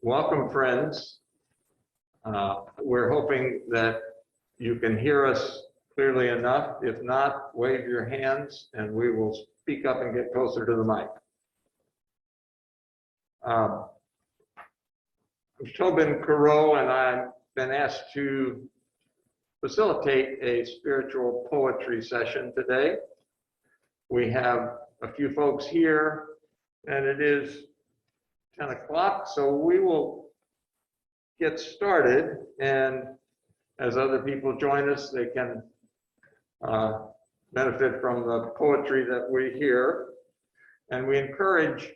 Welcome, friends. We're hoping that you can hear us clearly enough. If not, wave your hands and we will speak up and get closer to the mic. I'm Tobin Careau, and I've been asked to facilitate a spiritual poetry session today. We have a few folks here, and it is 10 o'clock, so we will get started, and as other people join us, they can benefit from the poetry that we hear. And we encourage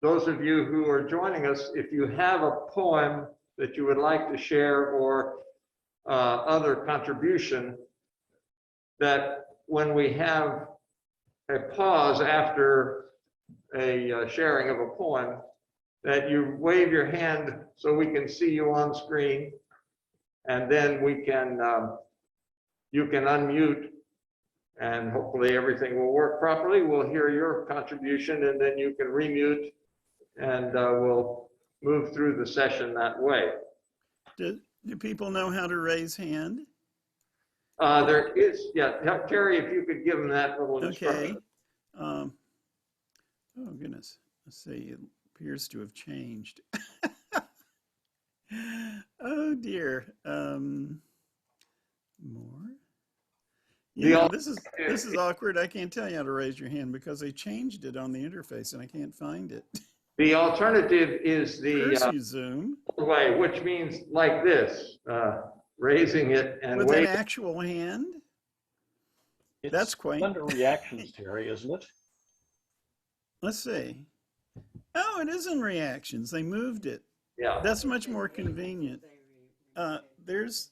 those of you who are joining us, if you have a poem that you would like to share or other contribution, that when we have a pause after a sharing of a poem, that you wave your hand so we can see you on screen, and then we can you can unmute, and hopefully everything will work properly. We'll hear your contribution, and then you can remute, and we'll move through the session that way. Do people know how to raise hand? There is, yeah, Terry, if you could give them that little instruction. Okay. Oh goodness, let's see, it appears to have changed. Oh dear. More? You know, this is awkward. I can't tell you how to raise your hand because they changed it on the interface and I can't find it. The alternative is the Zoom way, which means like this, raising it and with waving. an actual hand. It's That's quaint. under reactions, Terry, isn't it? Let's see. Oh, it is in reactions. They moved it. Yeah. That's much more convenient. There's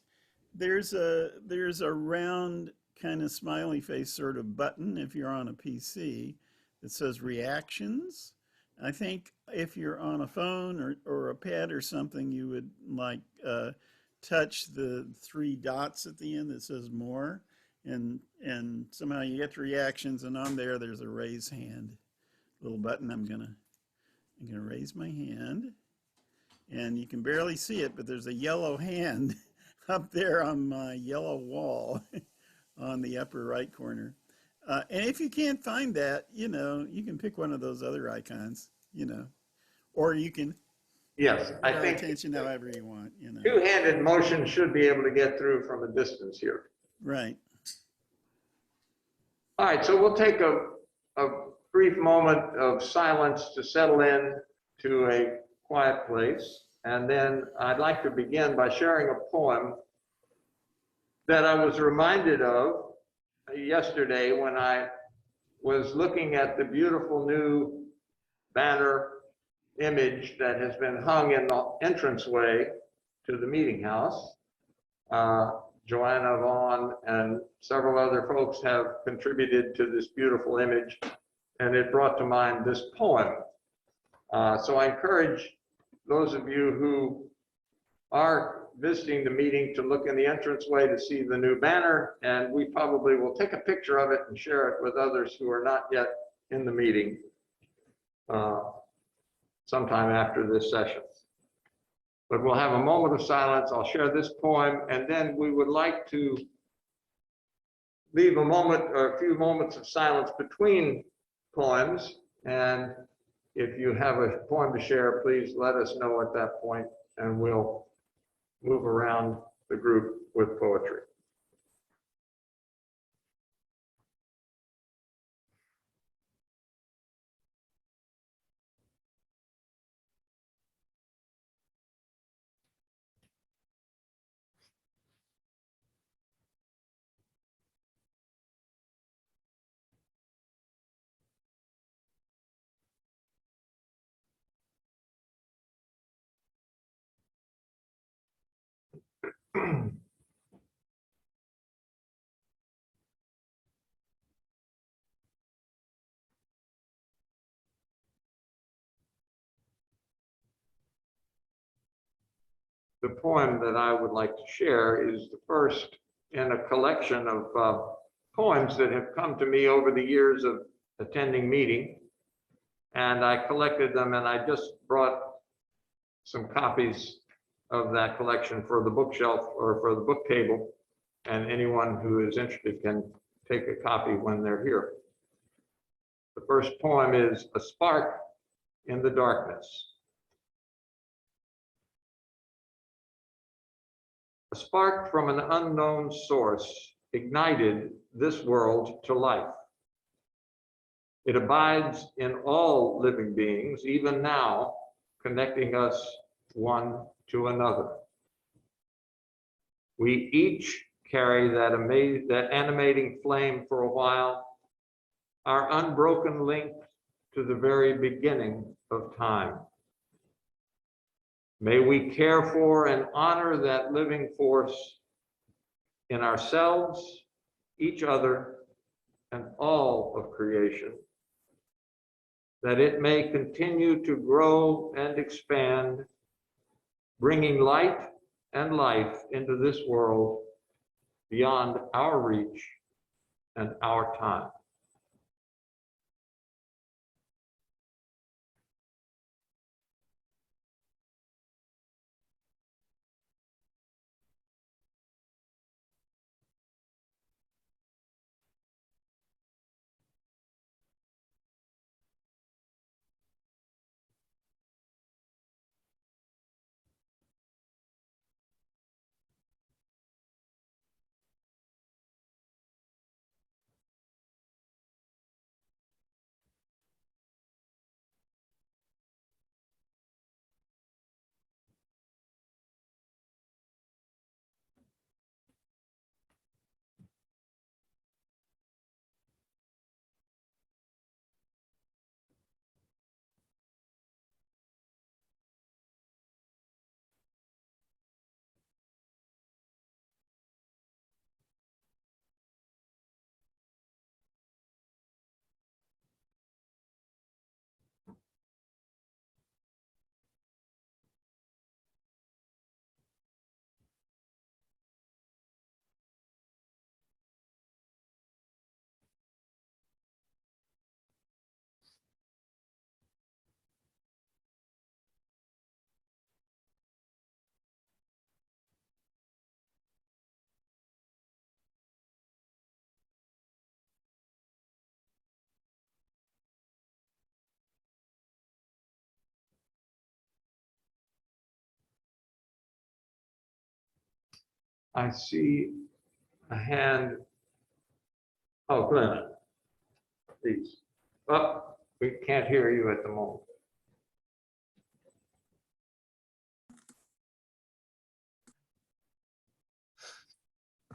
a round kind of smiley face sort of button if you're on a PC that says reactions. I think if you're on a phone or a pad or something, you would like touch the 3 dots at the end that says more, and somehow you get to reactions, and on there's a raise hand little button. I'm gonna raise my hand, and you can barely see it, but there's a yellow hand up there on my yellow wall on the upper right corner. And if you can't find that, you can pick one of those other icons, or you can I think attention however you want, Two-handed motion should be able to get through from a distance here. Right. All right, so we'll take a brief moment of silence to settle in to a quiet place. And then I'd like to begin by sharing a poem that I was reminded of yesterday when I was looking at the beautiful new banner image that has been hung in the entranceway to the meeting house. Joanna Vaughn and several other folks have contributed to this beautiful image, and it brought to mind this poem. So I encourage those of you who are visiting the meeting to look in the entranceway to see the new banner, and we probably will take a picture of it and share it with others who are not yet in the meeting sometime after this session. But we'll have a moment of silence. I'll share this poem, and then we would like to leave a moment or a few moments of silence between poems. And if you have a poem to share, please let us know at that point, and we'll move around the group with poetry. The poem that I would like to share is the first in a collection of poems that have come to me over the years of attending meeting. And I collected them, and I just brought some copies of that collection for the bookshelf or for the book table. And anyone who is interested can take a copy when they're here. The first poem is A Spark in the Darkness. A spark from an unknown source ignited this world to life. It abides in all living beings, even now, connecting us one to another. We each carry that animating flame for a while, our unbroken link to the very beginning of time. May we care for and honor that living force in ourselves, each other, and all of creation, that it may continue to grow and expand, bringing light and life into this world beyond our reach and our time. I see a hand. Oh, Glenn, please. Oh, we can't hear you at the moment.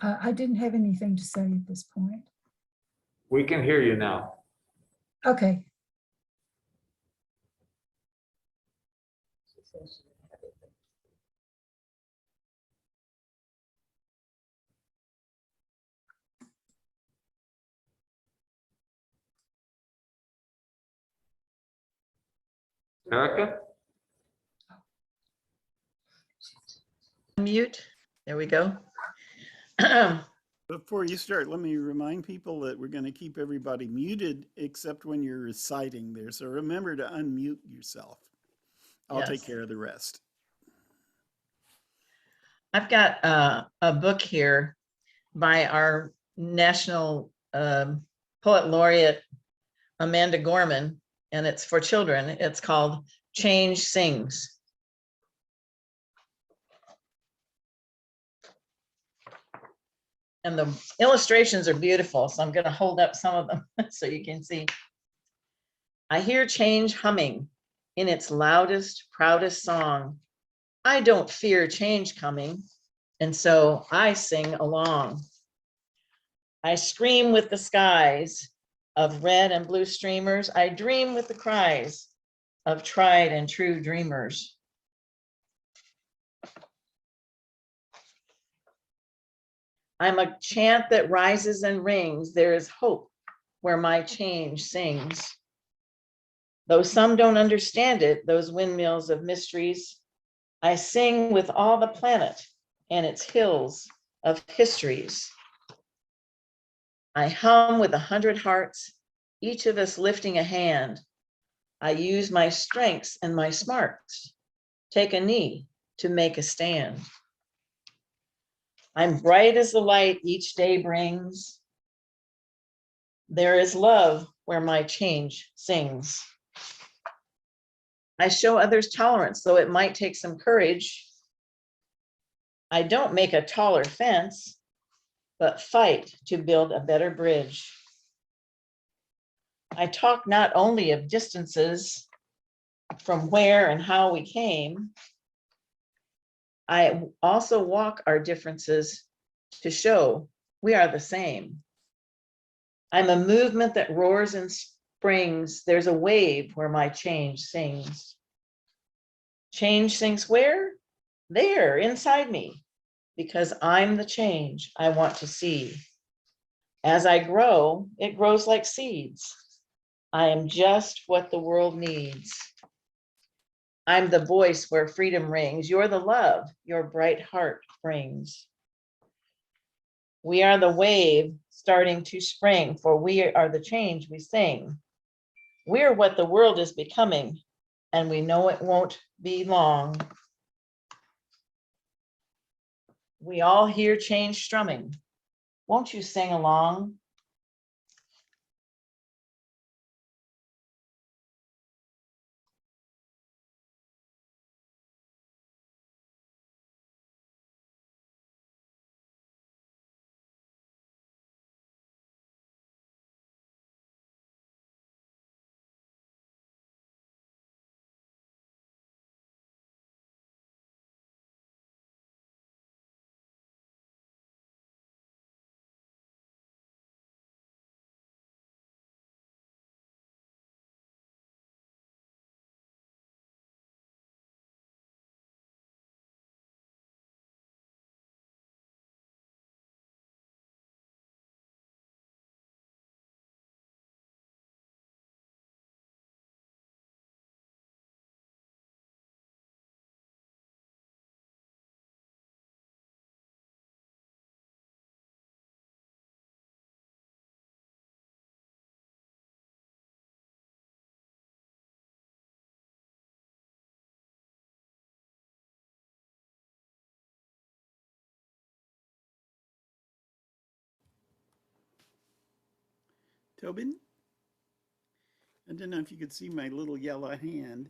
I didn't have anything to say at this point. We can hear you now. Okay. Erica? Mute. There we go. Before you start, let me remind people that we're going to keep everybody muted except when you're reciting there. So remember to unmute yourself. I'll Yes. take care of the rest. I've got a book here by our national poet laureate, Amanda Gorman, and it's for children. It's called Change Sings. And the illustrations are beautiful, so I'm going to hold up some of them so you can see. I hear change humming in its loudest, proudest song. I don't fear change coming, and so I sing along. I scream with the skies of red and blue streamers. I dream with the cries of tried and true dreamers. I'm a chant that rises and rings. There is hope where my change sings. Though some don't understand it, those windmills of mysteries, I sing with all the planet and its hills of histories. I hum with 100 hearts, each of us lifting a hand. I use my strengths and my smarts take a knee to make a stand. I'm bright as the light each day brings. There is love where my change sings. I show others tolerance, though it might take some courage. I don't make a taller fence, but fight to build a better bridge. I talk not only of distances from where and how we came, I also walk our differences to show we are the same. I'm a movement that roars and springs. There's a wave where my change sings. Change sings where? There, inside me, because I'm the change I want to see. As I grow, it grows like seeds. I am just what the world needs. I'm the voice where freedom rings. You're the love your bright heart brings. We are the wave starting to spring, for we are the change we sing. We're what the world is becoming, and we know it won't be long. We all hear change strumming. Won't you sing along? Tobin? I don't know if you could see my little yellow hand.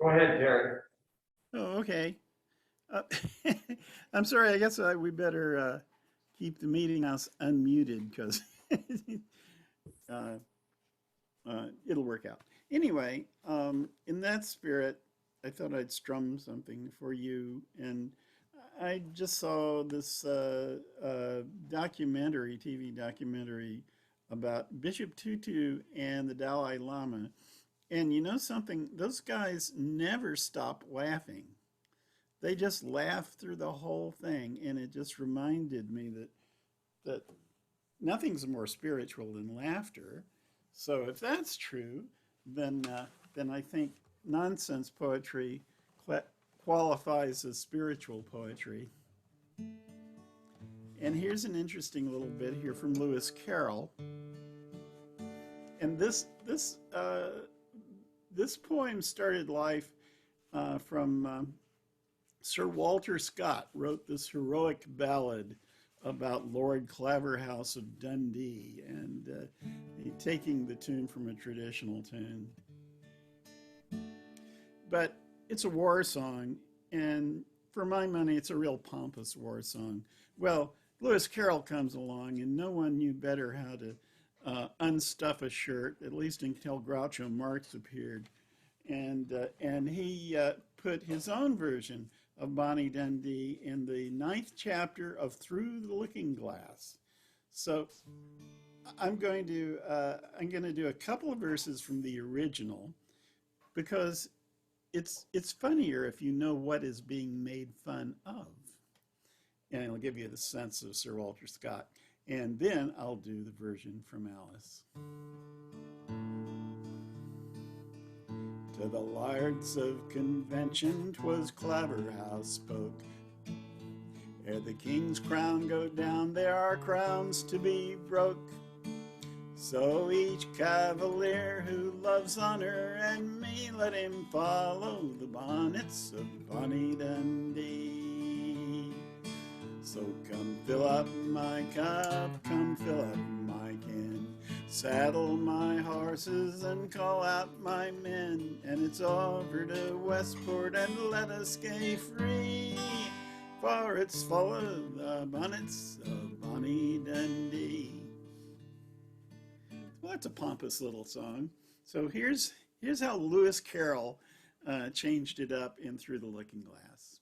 Go ahead, Terry. Oh, okay. Uh, I'm sorry. I guess we better keep the meeting house unmuted because uh, it'll work out. Anyway, in that spirit, I thought I'd strum something for you. And I just saw this documentary, TV documentary about Bishop Tutu and the Dalai Lama. And you know something? Those guys never stop laughing. They just laugh through the whole thing. And it just reminded me that nothing's more spiritual than laughter. So if that's true, then I think nonsense poetry qualifies as spiritual poetry. And here's an interesting little bit here from Lewis Carroll. And this poem started life from Sir Walter Scott wrote this heroic ballad about Lord Claverhouse of Dundee and taking the tune from a traditional tune. But it's a war song, and for my money, it's a real pompous war song. Well, Lewis Carroll comes along, and no one knew better how to unstuff a shirt, at least until Groucho Marx appeared. And he put his own version of Bonnie Dundee in the 9th chapter of Through the Looking Glass. So I'm going to do a couple of verses from the original because it's funnier if you know what is being made fun of. And it'll give you the sense of Sir Walter Scott. And then I'll do the version from Alice. To the Lords of Convention, 'twas Claverhouse spoke. Ere the king's crown go down, there are crowns to be broke. So each cavalier who loves honor and me, let him follow the bonnets of Bonnie Dundee. So come fill up my cup, come fill up my can, saddle my horses and call out my men, and it's over to Westport and let us gae free, for it's full of the bonnets of Bonnie Dundee. Well, that's a pompous little song. So here's how Lewis Carroll changed it up in Through the Looking Glass.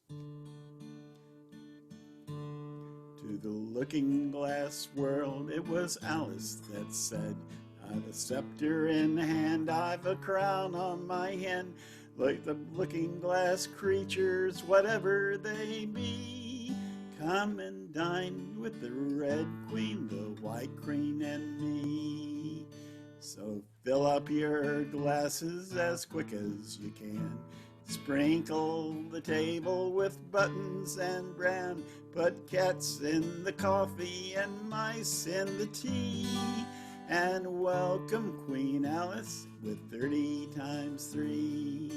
To the looking glass world, it was Alice that said, I've a scepter in hand, I've a crown on my head, like the looking glass creatures, whatever they be. Come and dine with the Red Queen, the White Queen, and me. So fill up your glasses as quick as you can. Sprinkle the table with buttons and bran. Put cats in the coffee and mice in the tea. And welcome Queen Alice with 30 times 3.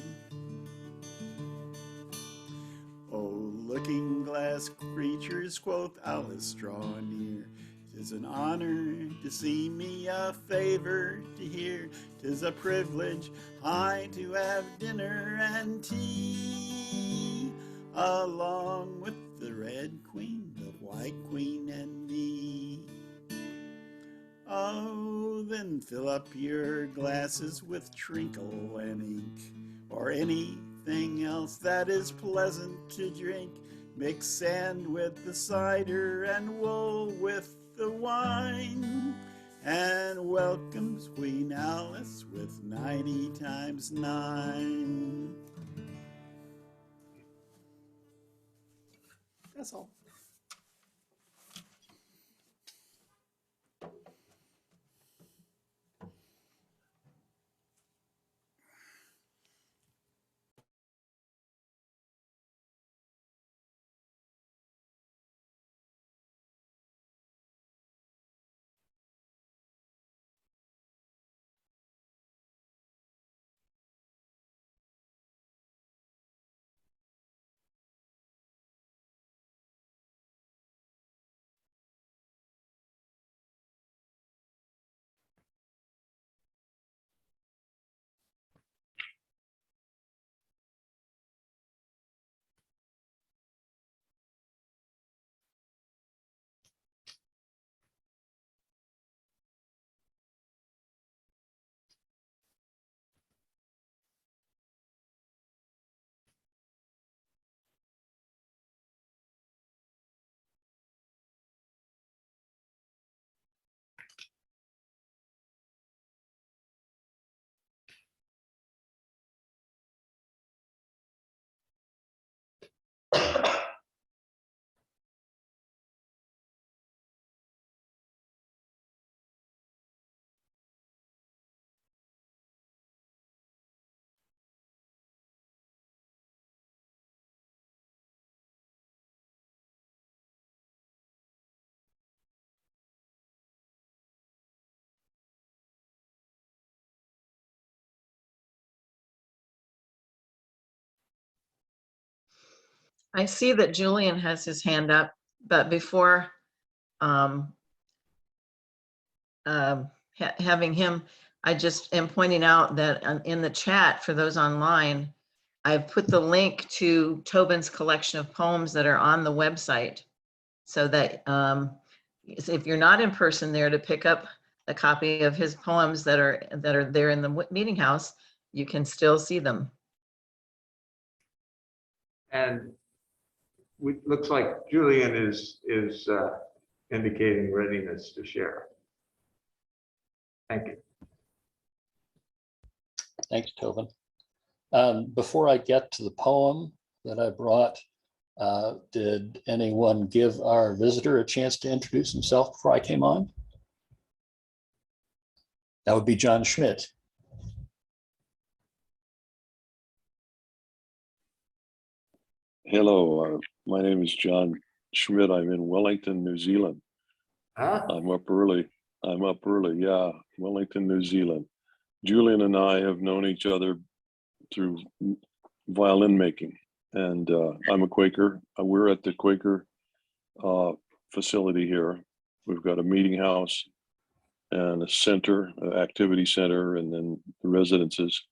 Oh, looking glass creatures, quoth Alice, draw near. 'Tis an honor to see me, a favor to hear. 'Tis a privilege high to have dinner and tea, along with the Red Queen, the White Queen, and me. Oh, then fill up your glasses with treacle and ink, or anything else that is pleasant to drink. Mix sand with the cider and wool with the wine, and welcomes Queen Alice with 90 times 9. That's all. I see that Julian has his hand up, but before having him, I just am pointing out that in the chat for those online, I've put the link to Tobin's collection of poems that are on the website, so that if you're not in person there to pick up a copy of his poems that are there in the meeting house, you can still see them. And looks like Julian is indicating readiness to share. Thank you. Thanks, Tobin. Before I get to the poem that I brought, did anyone give our visitor a chance to introduce himself before I came on? That would be John Schmidt. Hello, my name is John Schmidt. I'm in Wellington, New Zealand. Huh? I'm up early. Yeah, Wellington, New Zealand. Julian and I have known each other through violin making, and I'm a Quaker. We're at the Quaker facility here. We've got a meeting house and a center, an activity center, and then the residences.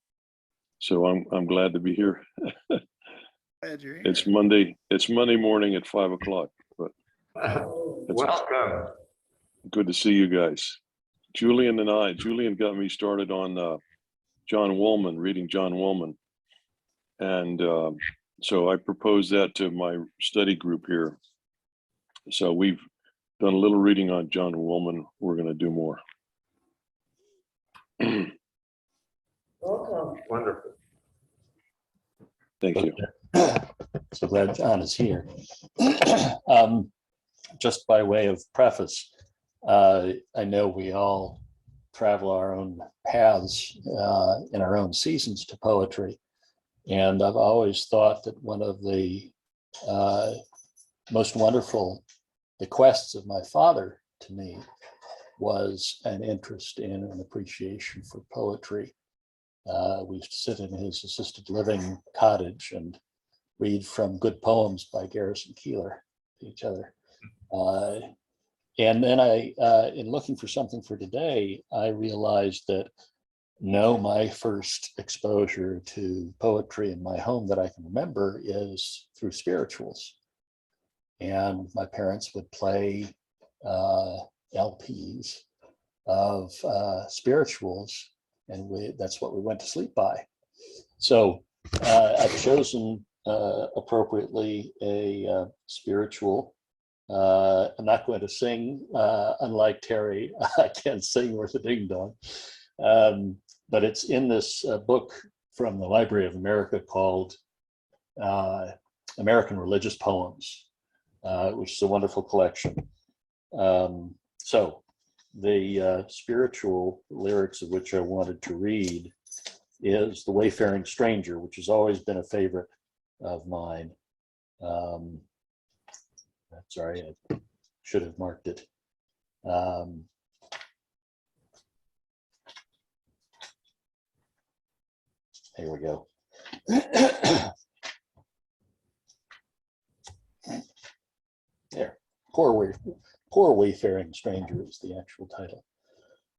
So I'm glad to be here. Glad you're here. It's Monday morning at 5 o'clock, but Welcome. good to see you guys. Julian got me started on John Woolman, reading John Woolman. And so I proposed that to my study group here. So we've done a little reading on John Woolman. We're going to do more. Welcome. Wonderful. Thank you. So glad John is here. Just by way of preface, I know we all travel our own paths in our own seasons to poetry. And I've always thought that one of the most wonderful bequests of my father to me was an interest in and appreciation for poetry. We used to sit in his assisted living cottage and read from good poems by Garrison Keillor to each other. And then in looking for something for today, I realized that no, my first exposure to poetry in my home that I can remember is through spirituals. And my parents would play LPs of spirituals, and that's what we went to sleep by. So I've chosen appropriately a spiritual. I'm not going to sing, unlike Terry. I can't sing worth a ding dong. But it's in this book from the Library of America called American Religious Poems, which is a wonderful collection. So the spiritual lyrics of which I wanted to read is The Wayfaring Stranger, which has always been a favorite of mine. Sorry, I should have marked it. Here we go. There, poor wayfaring stranger is the actual title.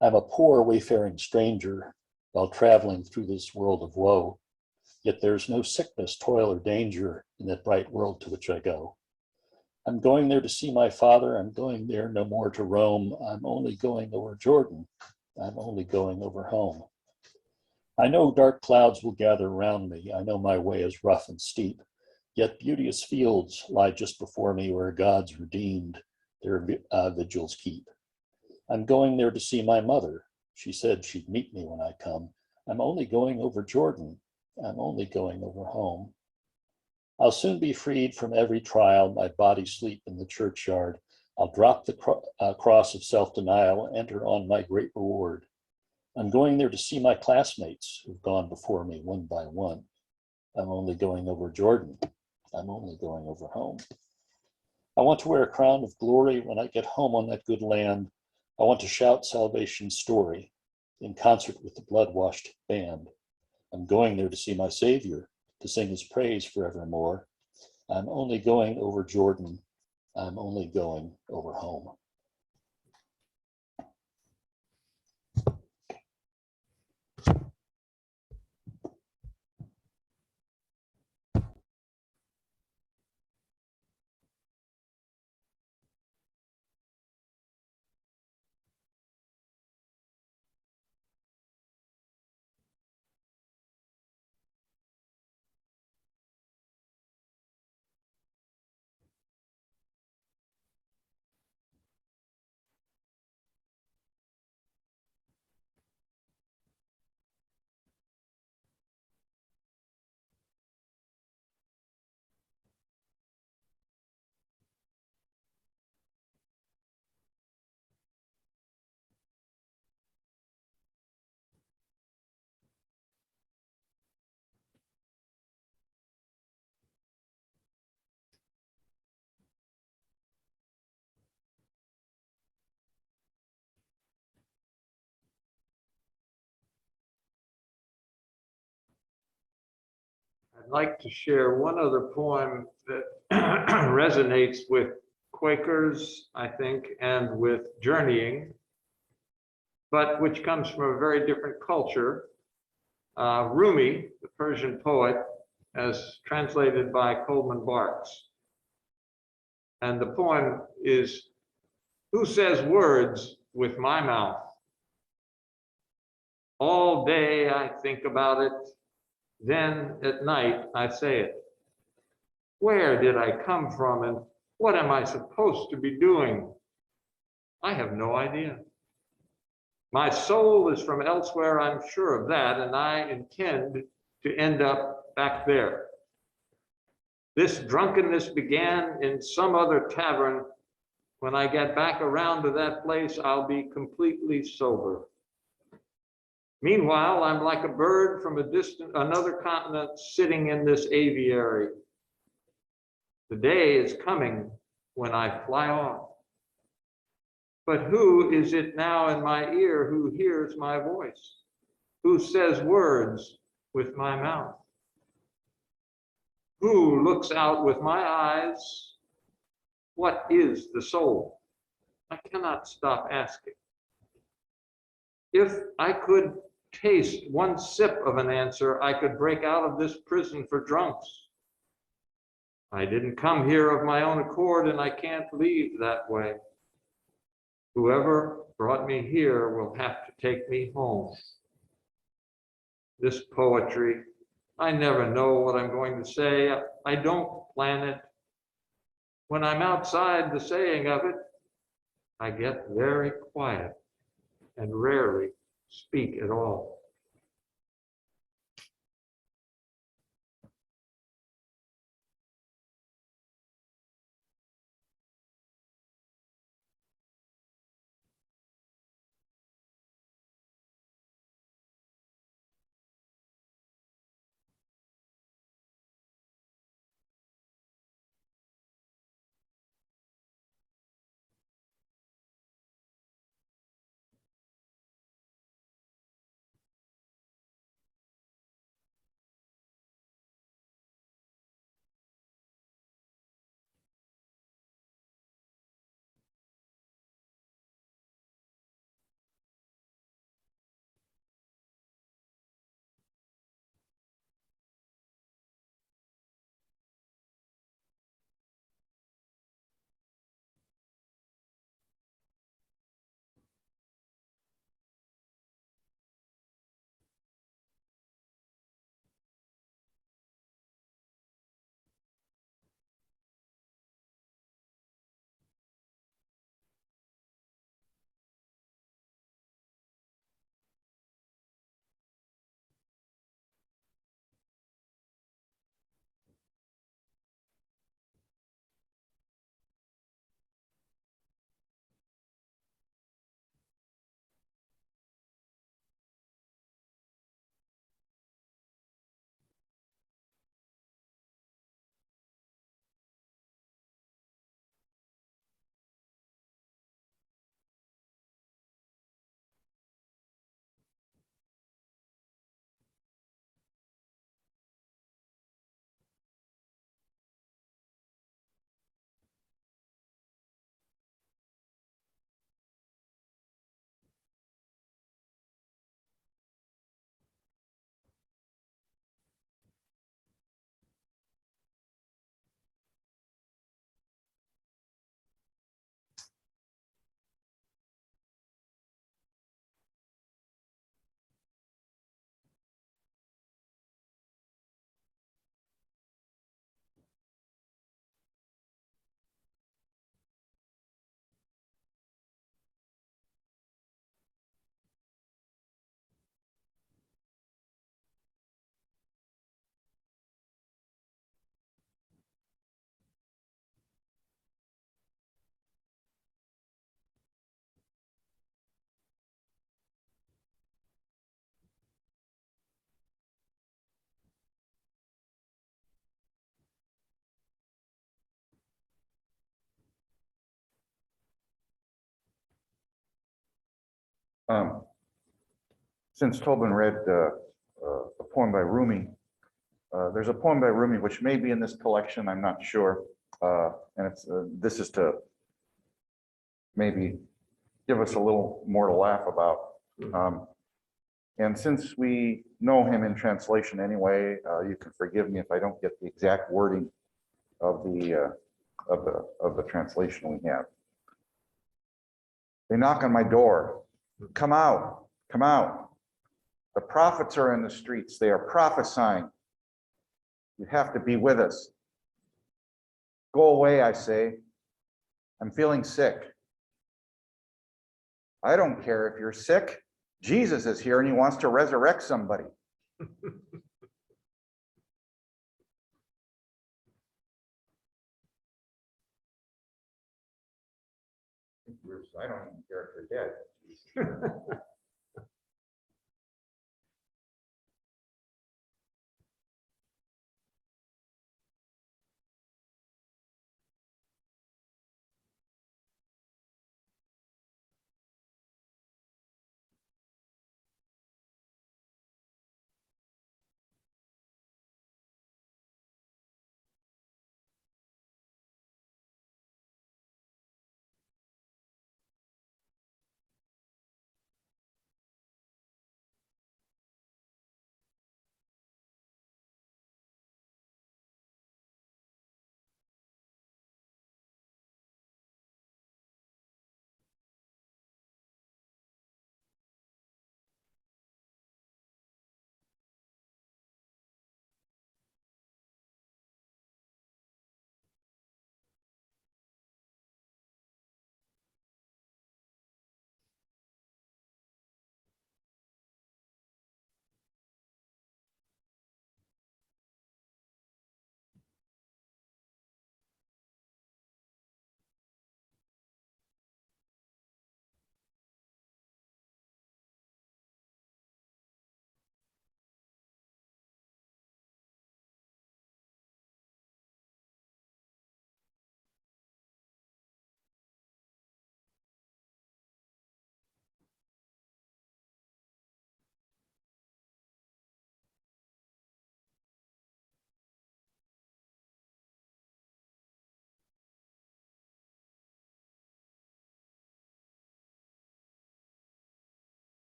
I'm a poor wayfaring stranger while traveling through this world of woe. Yet there's no sickness, toil, or danger in that bright world to which I go. I'm going there to see my father. I'm going there no more to roam. I'm only going over Jordan. I'm only going over home. I know dark clouds will gather around me. I know my way is rough and steep. Yet beauteous fields lie just before me where God's redeemed their vigils keep. I'm going there to see my mother. She said she'd meet me when I come. I'm only going over Jordan. I'm only going over home. I'll soon be freed from every trial, my body sleep in the churchyard. I'll drop the cross of self-denial and enter on my great reward. I'm going there to see my classmates who've gone before me one by one. I'm only going over Jordan. I'm only going over home. I want to wear a crown of glory when I get home on that good land. I want to shout salvation's story in concert with the blood-washed band. I'm going there to see my Savior, to sing his praise forevermore. I'm only going over Jordan. I'm only going over home. like to share one other poem that resonates with Quakers, I think, and with journeying, but which comes from a very different culture. Rumi, the Persian poet, as translated by Coleman Barks. And the poem is, "Who says words with my mouth? All day I think about it, then at night I say it. Where did I come from and what am I supposed to be doing? I have no idea. My soul is from elsewhere, I'm sure of that, and I intend to end up back there. This drunkenness began in some other tavern. When I get back around to that place, I'll be completely sober. Meanwhile, I'm like a bird from another continent sitting in this aviary. The day is coming when I fly off. But who is it now in my ear who hears my voice? Who says words with my mouth? Who looks out with my eyes? What is the soul? I cannot stop asking. If I could taste one sip of an answer, I could break out of this prison for drunks. I didn't come here of my own accord, and I can't leave that way. Whoever brought me here will have to take me home. This poetry, I never know what I'm going to say. I don't plan it. When I'm outside the saying of it, I get very quiet and rarely speak at all. Um, Since Tobin read a poem by Rumi, There's a poem by Rumi, which may be in this collection, I'm not sure. And this is to maybe give us a little more to laugh about. And since we know him in translation anyway, you can forgive me if I don't get the exact wording of the translation we have. They knock on my door. Come out, come out. The prophets are in the streets. They are prophesying. You have to be with us. Go away, I say. I'm feeling sick. I don't care if you're sick. Jesus is here and he wants to resurrect somebody. I don't even care if they're dead.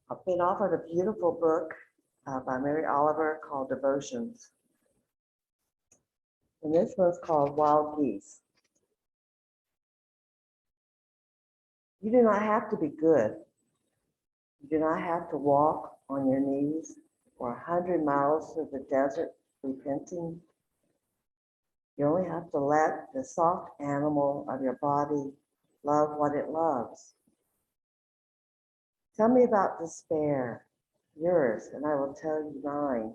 I've been offered a beautiful book by Mary Oliver called Devotions. And this one's called Wild Geese. You do not have to be good. You do not have to walk on your knees for 100 miles through the desert repenting. You only have to let the soft animal of your body love what it loves. Tell me about despair. yours, and I will tell you mine.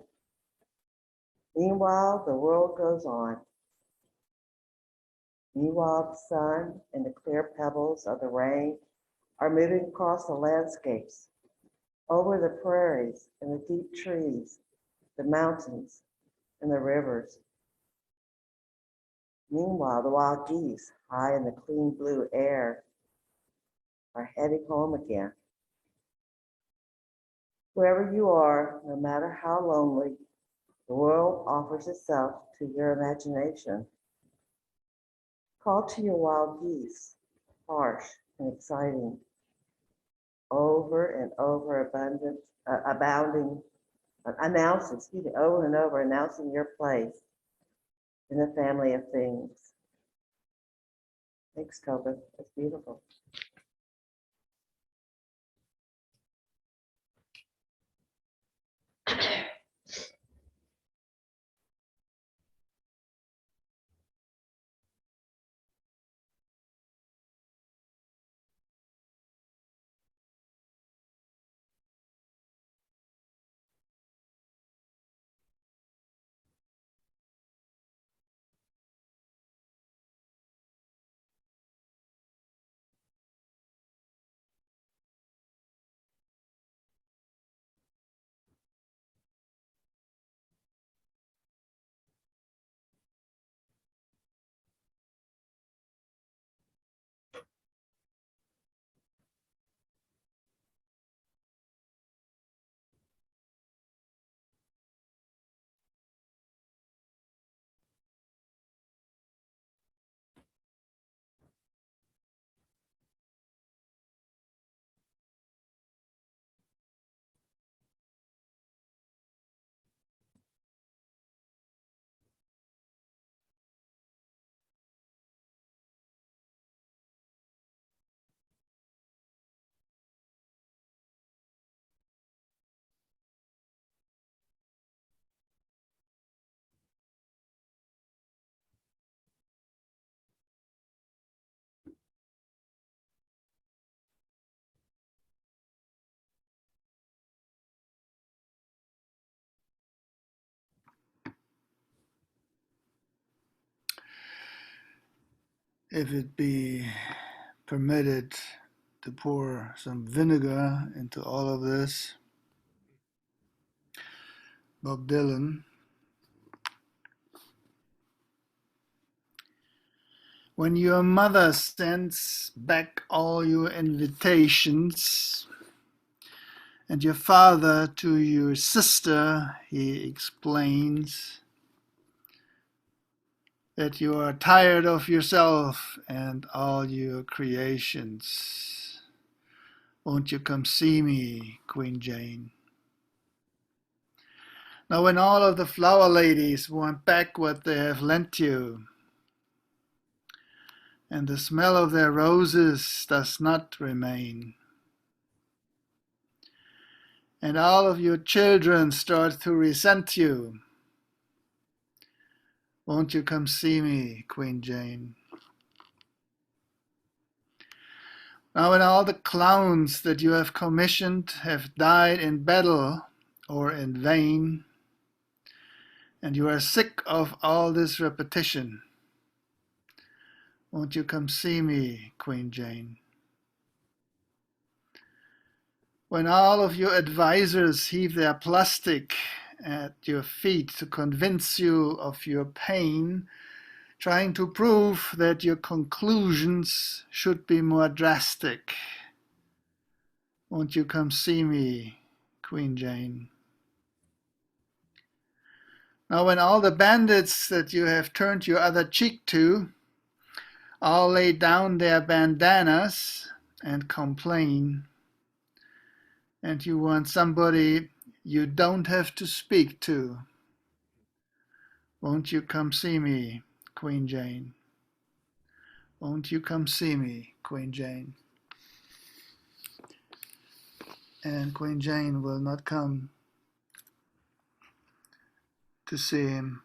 Meanwhile, the world goes on. Meanwhile, the sun and the clear pebbles of the rain are moving across the landscapes, over the prairies and the deep trees, the mountains and the rivers. Meanwhile, the wild geese, high in the clean blue air, are heading home again. Wherever you are, no matter how lonely, the world offers itself to your imagination. Call to your wild geese, harsh and exciting, over and over abounding, over and over, announcing your place in the family of things. Thanks, Tobin. That's beautiful. If it be permitted to pour some vinegar into all of this, Bob Dylan, when your mother sends back all your invitations, and your father to your sister, he explains that you are tired of yourself and all your creations. Won't you come see me, Queen Jane? Now when all of the flower ladies want back what they have lent you, and the smell of their roses does not remain, and all of your children start to resent you, won't you come see me, Queen Jane? Now when all the clowns that you have commissioned have died in battle or in vain, and you are sick of all this repetition, won't you come see me, Queen Jane? When all of your advisors heave their plastic at your feet to convince you of your pain, trying to prove that your conclusions should be more drastic, won't you come see me, Queen Jane? Now when all the bandits that you have turned your other cheek to all lay down their bandanas and complain, and you want somebody you don't have to speak to, won't you come see me, Queen Jane? Won't you come see me, Queen Jane? And Queen Jane will not come to see him.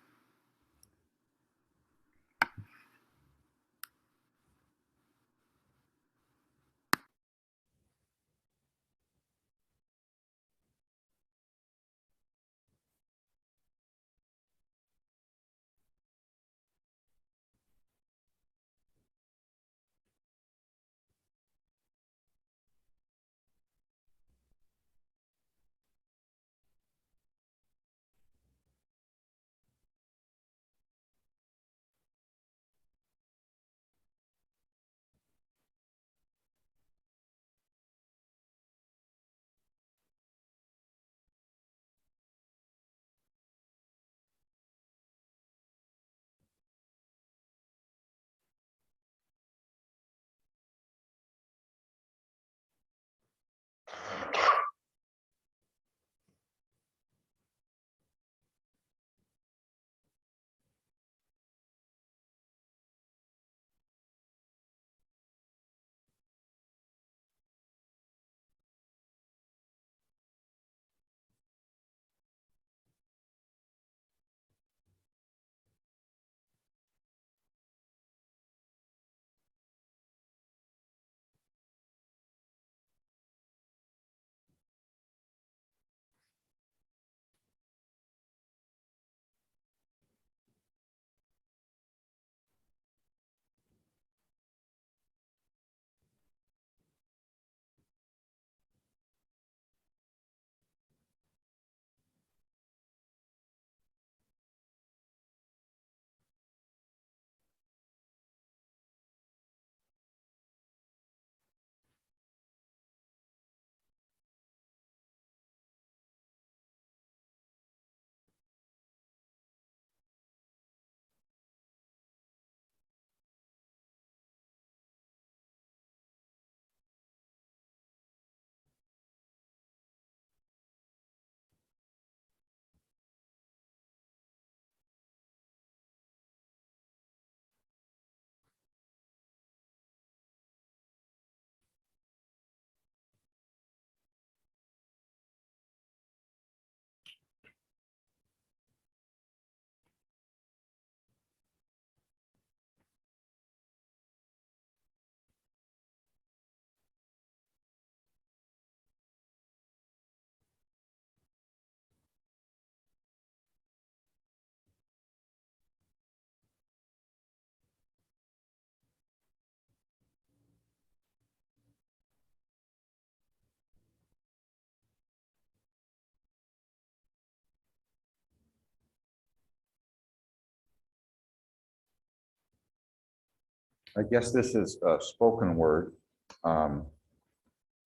I guess this is a spoken word,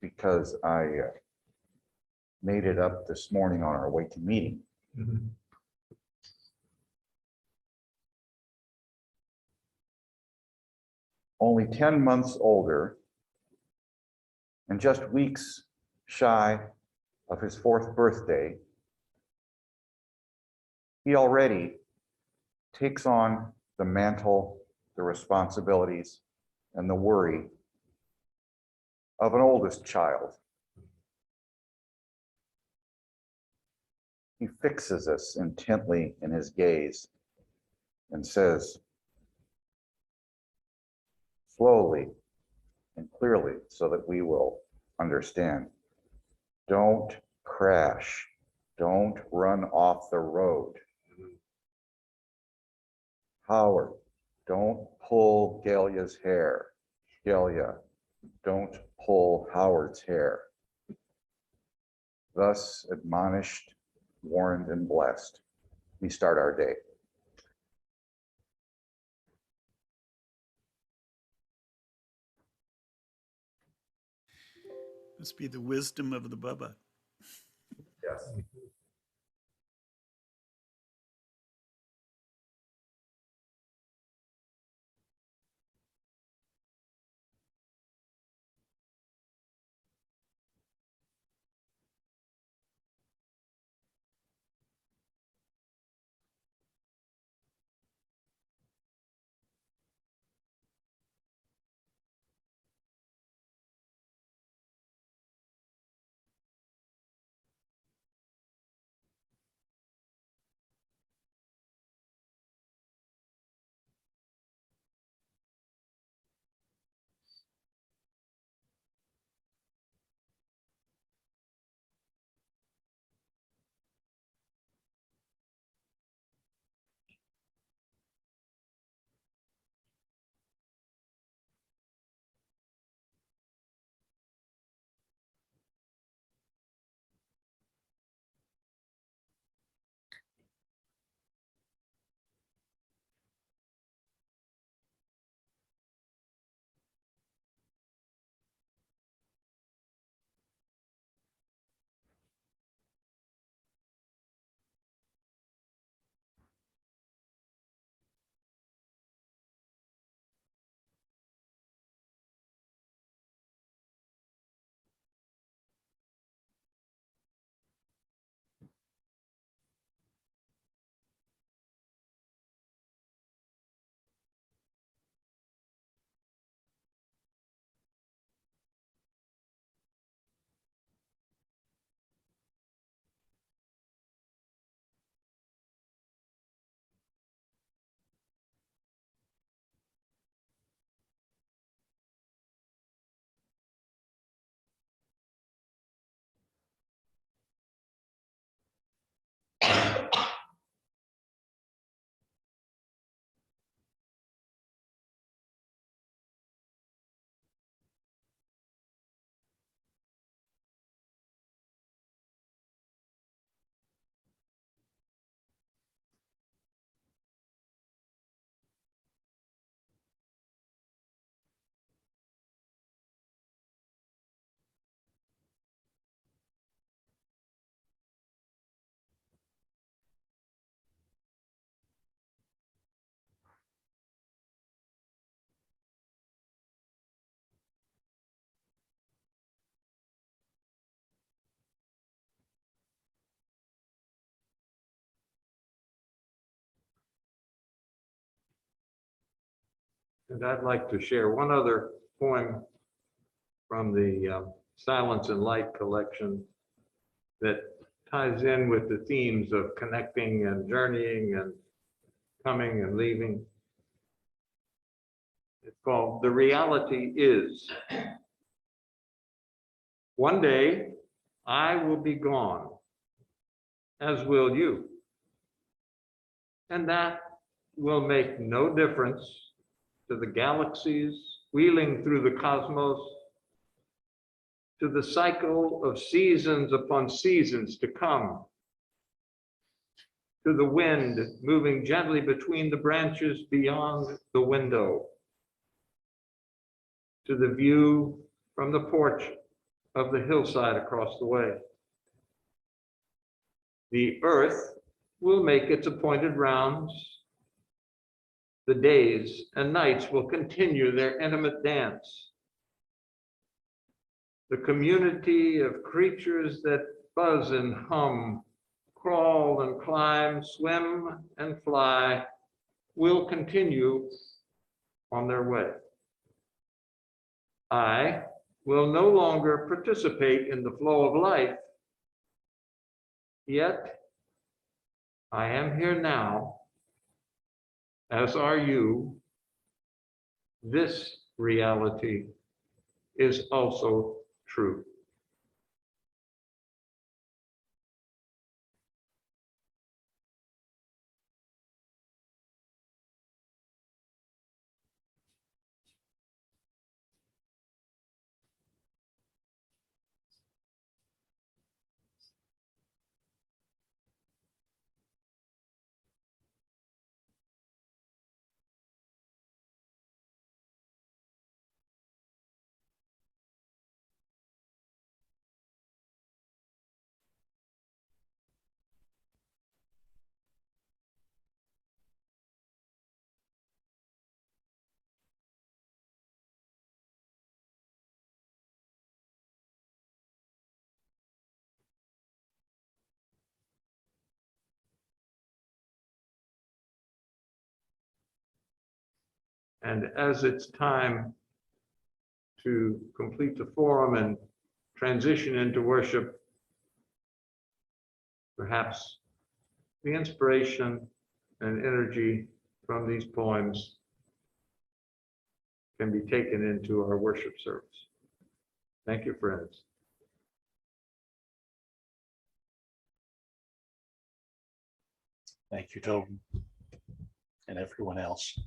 because I made it up this morning on our way to meeting. Only 10 months older and just weeks shy of his 4th birthday, he already takes on the mantle, the responsibilities, and the worry of an oldest child. He fixes us intently in his gaze and says, slowly and clearly so that we will understand, don't crash, don't run off the road. Howard, don't pull Galia's hair. Galia, don't pull Howard's hair. Thus admonished, warned, and blessed, we start our day. Must be the wisdom of the Bubba. Yes. And I'd like to share one other poem from the Silence and Light collection that ties in with the themes of connecting and journeying and coming and leaving. It's called The Reality Is. One day I will be gone, as will you. And that will make no difference to the galaxies wheeling through the cosmos, to the cycle of seasons upon seasons to come, to the wind moving gently between the branches beyond the window, to the view from the porch of the hillside across the way. The earth will make its appointed rounds. The days and nights will continue their intimate dance. The community of creatures that buzz and hum, crawl and climb, swim and fly will continue on their way. I will no longer participate in the flow of life, yet I am here now, as are you. This reality is also true. And as it's time to complete the forum and transition into worship, perhaps the inspiration and energy from these poems can be taken into our worship service. Thank you, friends. Thank you, Tobin, and everyone else.